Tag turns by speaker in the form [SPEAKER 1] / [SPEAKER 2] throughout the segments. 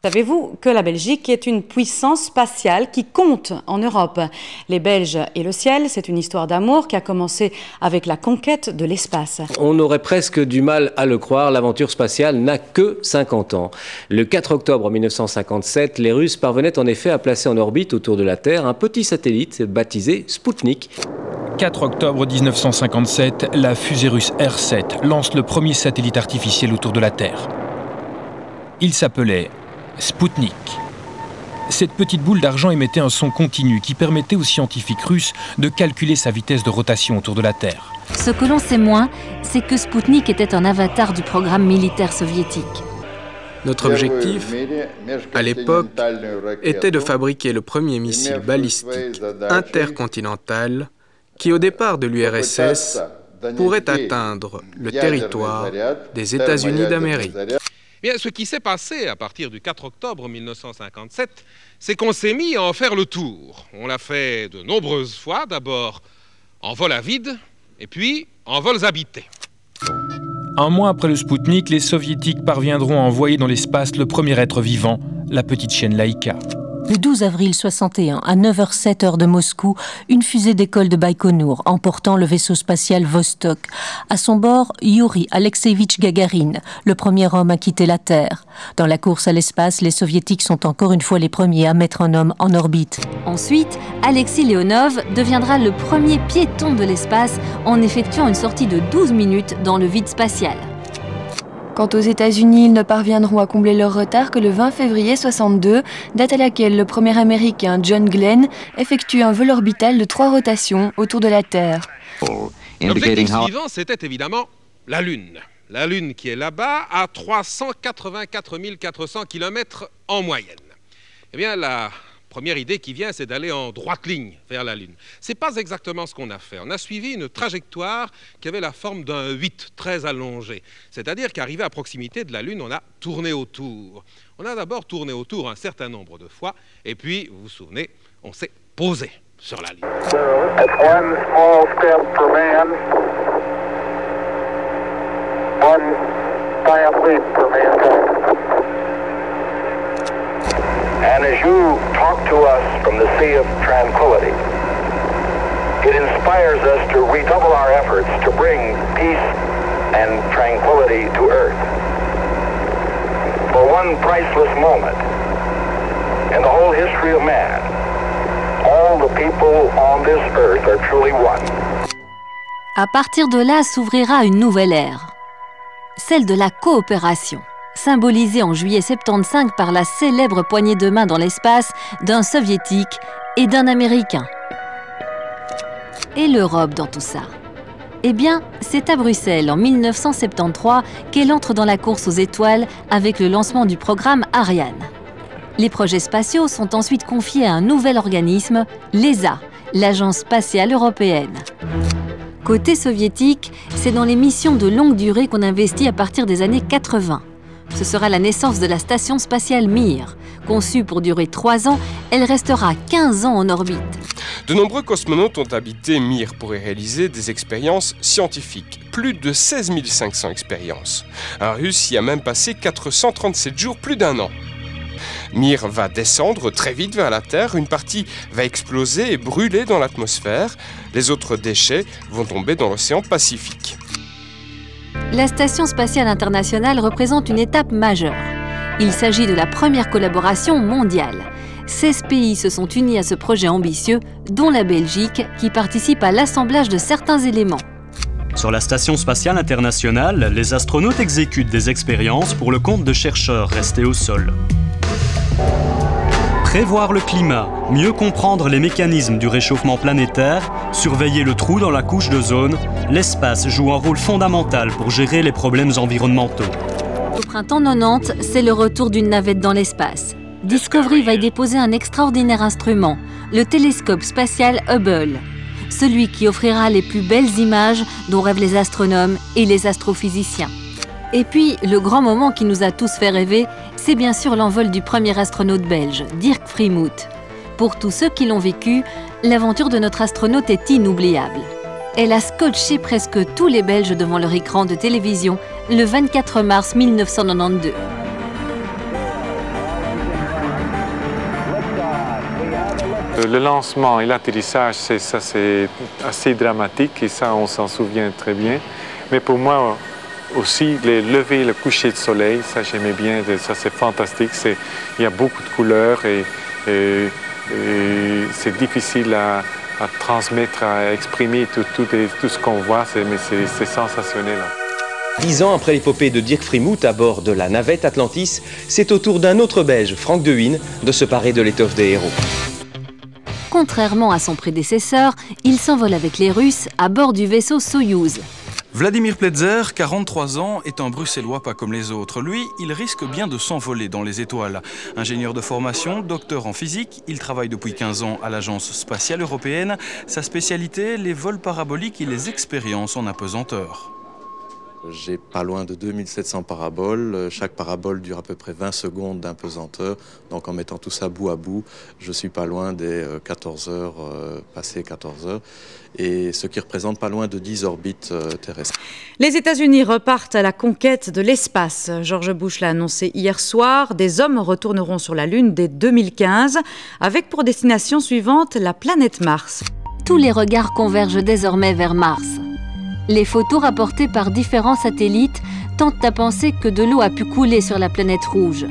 [SPEAKER 1] Savez-vous que la Belgique est une puissance spatiale qui compte en Europe? Les Belges et le ciel, c'est une histoire d'amour qui a commencé avec la conquête de l'espace.
[SPEAKER 2] On aurait presque du mal à le croire, l'aventure spatiale n'a que 50 ans. Le 4 octobre 1957, les Russes parvenaient en effet à placer en orbite autour de la Terre un petit satellite baptisé Spoutnik.
[SPEAKER 3] 4 octobre 1957, la fusée russe R7 lance le premier satellite artificiel autour de la Terre. Il s'appelait Spoutnik. Cette petite boule d'argent émettait un son continu qui permettait aux scientifiques russes de calculer sa vitesse de rotation autour de la Terre.
[SPEAKER 4] Ce que l'on sait moins, c'est que Spoutnik était un avatar du programme militaire soviétique.
[SPEAKER 5] Notre objectif, à l'époque, était de fabriquer le premier missile balistique intercontinental qui, au départ de l'URSS, pourrait atteindre le territoire des États-Unis d'Amérique.
[SPEAKER 6] Bien, ce qui s'est passé à partir du 4 octobre 1957, c'est qu'on s'est mis à en faire le tour. On l'a fait de nombreuses fois, d'abord en vol à vide, et puis en vols habités.
[SPEAKER 3] Un mois après le Spoutnik, les Soviétiques parviendront à envoyer dans l'espace le premier être vivant, la petite chienne Laïka.
[SPEAKER 7] Le 12 avril 61, à 9h07 heure de Moscou, une fusée décolle de Baïkonour, emportant le vaisseau spatial Vostok. À son bord, Youri Alexeïevitch Gagarine, le premier homme à quitter la Terre. Dans la course à l'espace, les Soviétiques sont encore une fois les premiers à mettre un homme en orbite.
[SPEAKER 4] Ensuite, Alexis Leonov deviendra le premier piéton de l'espace en effectuant une sortie de 12 minutes dans le vide spatial.
[SPEAKER 8] Quant aux États-Unis, ils ne parviendront à combler leur retard que le 20 février 62, date à laquelle le premier Américain John Glenn effectue un vol orbital de 3 rotations autour de la Terre.
[SPEAKER 6] L'objectif suivant, c'était évidemment la Lune. La Lune qui est là-bas à 384 400 km en moyenne. Eh bien, la première idée qui vient, c'est d'aller en droite ligne vers la Lune. Ce n'est pas exactement ce qu'on a fait. On a suivi une trajectoire qui avait la forme d'un 8 très allongé. C'est-à-dire qu'arrivé à proximité de la Lune, on a tourné autour. On a d'abord tourné autour un certain nombre de fois, et puis, vous vous souvenez, on s'est posé sur la Lune.
[SPEAKER 9] One small step for man, one giant leap for mankind. And as you talk to us from the Sea of Tranquility, it inspires us to redouble our efforts to bring peace and tranquility to Earth. For one priceless moment in the whole history of man, all the people on this Earth are truly one.
[SPEAKER 4] À partir de là s'ouvrira une nouvelle ère, celle de la coopération, symbolisée en juillet 75 par la célèbre poignée de main dans l'espace d'un Soviétique et d'un Américain. Et l'Europe dans tout ça? Eh bien, c'est à Bruxelles, en 1973, qu'elle entre dans la course aux étoiles avec le lancement du programme Ariane. Les projets spatiaux sont ensuite confiés à un nouvel organisme, l'ESA, l'Agence spatiale européenne. Côté soviétique, c'est dans les missions de longue durée qu'on investit à partir des années 80. Ce sera la naissance de la station spatiale Mir. Conçue pour durer 3 ans, elle restera 15 ans en orbite.
[SPEAKER 10] De nombreux cosmonautes ont habité Mir pour y réaliser des expériences scientifiques. Plus de 16 500 expériences. Un Russe y a même passé 437 jours, plus d'1 an. Mir va descendre très vite vers la Terre, une partie va exploser et brûler dans l'atmosphère. Les autres déchets vont tomber dans l'océan Pacifique.
[SPEAKER 4] La Station spatiale internationale représente une étape majeure. Il s'agit de la première collaboration mondiale. 16 pays se sont unis à ce projet ambitieux, dont la Belgique, qui participe à l'assemblage de certains éléments.
[SPEAKER 11] Sur la Station spatiale internationale, les astronautes exécutent des expériences pour le compte de chercheurs restés au sol. Prévoir le climat, mieux comprendre les mécanismes du réchauffement planétaire, surveiller le trou dans la couche d'ozone, l'espace joue un rôle fondamental pour gérer les problèmes environnementaux.
[SPEAKER 4] Au printemps 90, c'est le retour d'une navette dans l'espace. Discovery va y déposer un extraordinaire instrument, le télescope spatial Hubble. Celui qui offrira les plus belles images dont rêvent les astronomes et les astrophysiciens. Et puis, le grand moment qui nous a tous fait rêver, c'est bien sûr l'envol du premier astronaute belge, Dirk Friemuth. Pour tous ceux qui l'ont vécu, l'aventure de notre astronaute est inoubliable. Elle a scotché presque tous les Belges devant leur écran de télévision le 24 mars 1992.
[SPEAKER 12] Le lancement et l'atterrissage, ça c'est assez dramatique et ça on s'en souvient très bien. Mais pour moi aussi, les levées et le coucher de soleil, ça j'aimais bien, ça c'est fantastique. Il y a beaucoup de couleurs et c'est difficile à transmettre, à exprimer tout ce qu'on voit, mais c'est sensationnel.
[SPEAKER 2] 10 ans après l'épopée de Dirk Friemuth à bord de la navette Atlantis, c'est au tour d'un autre Belge, Frank De Huynh, de se parer de l'étoffe des héros.
[SPEAKER 4] Contrairement à son prédécesseur, il s'envole avec les Russes à bord du vaisseau Soyouz.
[SPEAKER 13] Vladimir Pletzer, 43 ans, est un Bruxellois pas comme les autres. Lui, il risque bien de s'envoler dans les étoiles. Ingénieur de formation, docteur en physique, il travaille depuis 15 ans à l'Agence spatiale européenne. Sa spécialité, les vols paraboliques et les expériences en apesanteur.
[SPEAKER 14] J'ai pas loin de 2700 paraboles. Chaque parabole dure à peu près 20 secondes d'apesanteur. Donc en mettant tout ça bout à bout, je suis pas loin des 14 heures, passé 14 heures. Et ce qui représente pas loin de 10 orbites terrestres.
[SPEAKER 1] Les États-Unis repartent à la conquête de l'espace. George Bush l'a annoncé hier soir. Des hommes retourneront sur la Lune dès 2015, avec pour destination suivante la planète Mars.
[SPEAKER 4] Tous les regards convergent désormais vers Mars. Les photos rapportées par différents satellites tentent à penser que de l'eau a pu couler sur la planète rouge.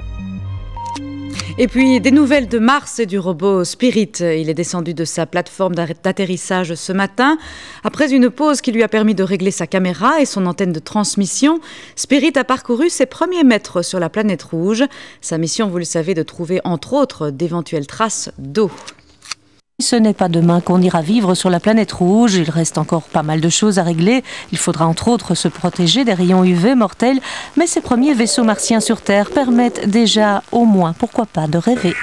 [SPEAKER 1] Et puis, des nouvelles de Mars et du robot Spirit. Il est descendu de sa plateforme d'atterrissage ce matin. Après une pause qui lui a permis de régler sa caméra et son antenne de transmission, Spirit a parcouru ses premiers mètres sur la planète rouge. Sa mission, vous le savez, de trouver entre autres d'éventuelles traces d'eau.
[SPEAKER 7] Ce n'est pas demain qu'on ira vivre sur la planète rouge. Il reste encore pas mal de choses à régler. Il faudra entre autres se protéger des rayons UV mortels. Mais ces premiers vaisseaux martiens sur Terre permettent déjà, au moins, pourquoi pas, de rêver.